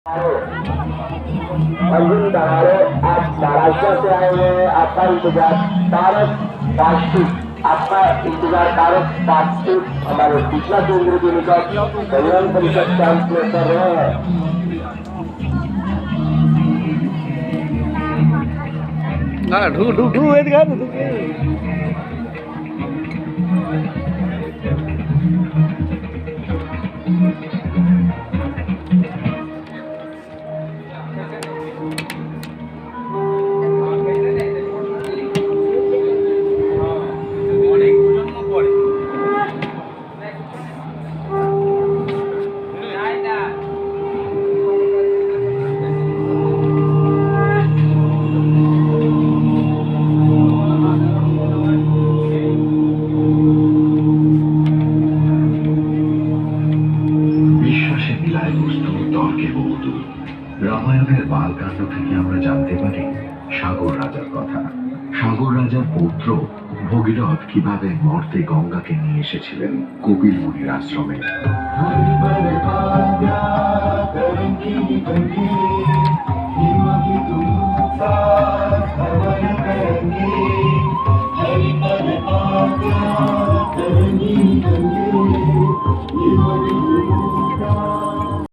अर्जुन दहाड़े आप महाराष्ट्र से आए हुए हैं, आपका इंतजार तारक बातचीत आपका इंतजार तारक बातचीत हमारे सूचना केंद्र के निकट कल्याण परिषद कैंप में कर रहे हैं। রামায়ণের বালকাণ্ড থেকে আমরা জানতে পারি সাগর রাজার কথা। সাগর রাজার পৌত্র ভগীরথ কিভাবে মর্তে গঙ্গাকে নিয়ে এসেছিলেন কপিল মুনির আশ্রমে।